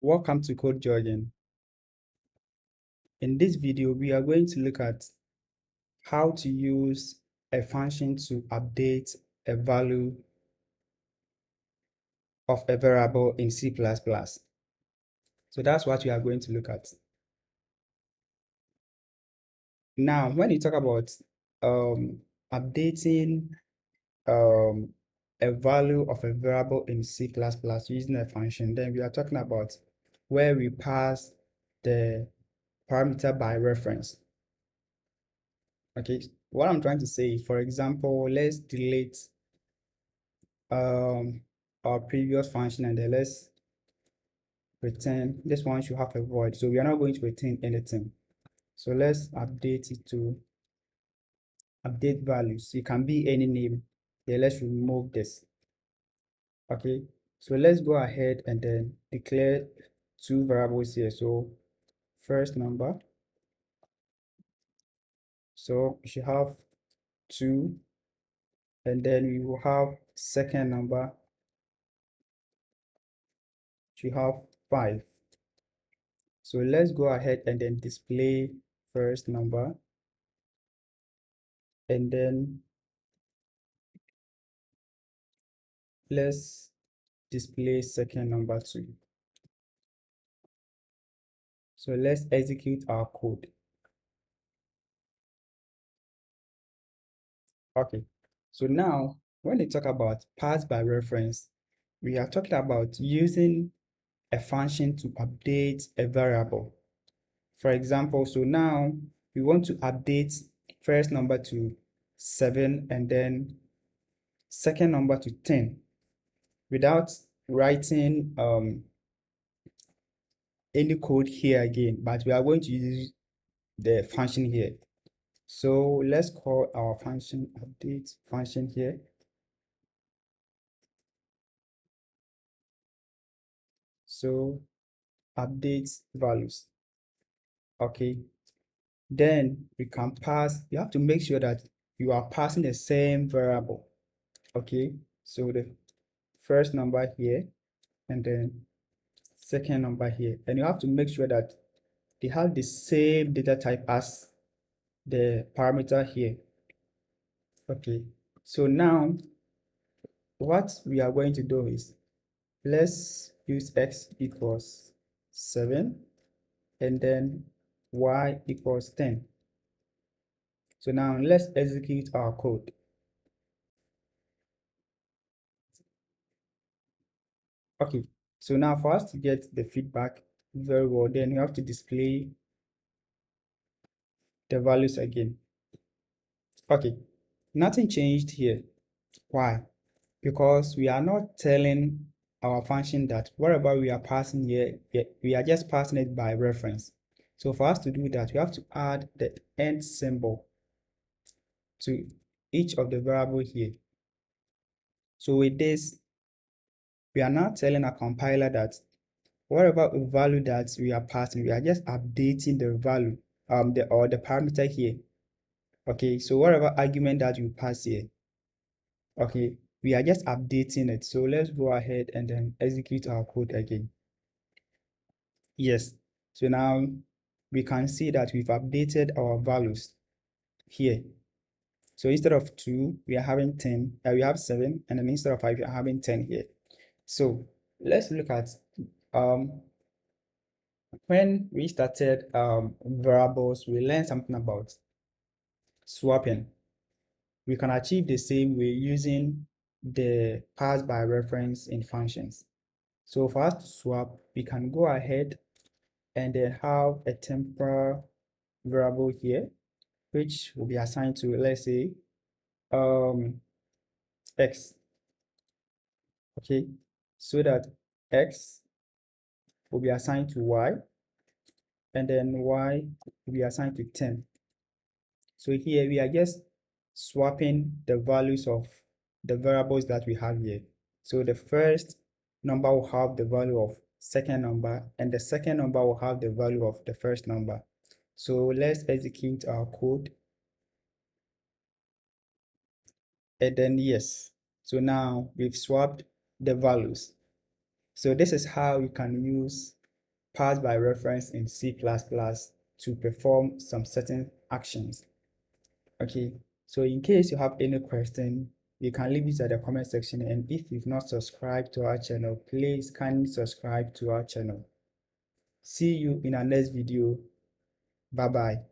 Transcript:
Welcome to Code Jargon. In this video, we are going to look at how to use a function to update a value of a variable in C++. So that's what we are going to look at. Now, when you talk about updating a value of a variable in C++ using a function, then we are talking about where we pass the parameter by reference. Okay, what I'm trying to say, for example, let's delete our previous function and then let's return. This one should have a void, so we are not going to return anything. So let's update it to update values. It can be any name. Then let's remove this. Okay, so let's go ahead and then declare two variables here. So first number, so we should have 2, and then we will have second number, should have 5. So let's go ahead and then display first number, and then let's display second number too. So let's execute our code. Okay, so now when we talk about pass by reference, we are talking about using a function to update a variable. For example, so now we want to update first number to 7 and then second number to 10 without writing any code here again, but we are going to use the function here. So let's call our function update function here. So update values. Okay, then we can pass, you have to make sure that you are passing the same variable. Okay, so the first number here and then second number here, and you have to make sure that they have the same data type as the parameter here. Okay, so now what we are going to do is let's use x equals 7 and then y equals 10. So now let's execute our code. Okay, so now for us to get the feedback very well, then you have to display the values again. Okay, nothing changed here. Why? Because we are not telling our function that whatever we are passing here, we are just passing it by reference. So for us to do that, we have to add the end symbol to each of the variable here. So with this, we are now telling our compiler that whatever value that we are passing, we are just updating the value, the parameter here. Okay, so whatever argument that you pass here, okay, we are just updating it. So let's go ahead and then execute our code again. Yes, so now we can see that we've updated our values here. So instead of 2, we are having 10, we have 7, and then instead of 5, we are having 10 here. So let's look at when we started variables, we learned something about swapping. We can achieve the same way using the pass by reference in functions. So for us to swap, we can go ahead and then have a temporal variable here, which will be assigned to, let's say, x. Okay, so that x will be assigned to y, and then y will be assigned to 10. So here we are just swapping the values of the variables that we have here. So the first number will have the value of second number, and the second number will have the value of the first number. So let's execute our code. And then yes, so now we've swapped the values. So this is how you can use pass by reference in C++ to perform some certain actions. Okay, so in case you have any question, you can leave it at the comment section, and if you've not subscribed to our channel, please kindly subscribe to our channel. See you in our next video. Bye bye.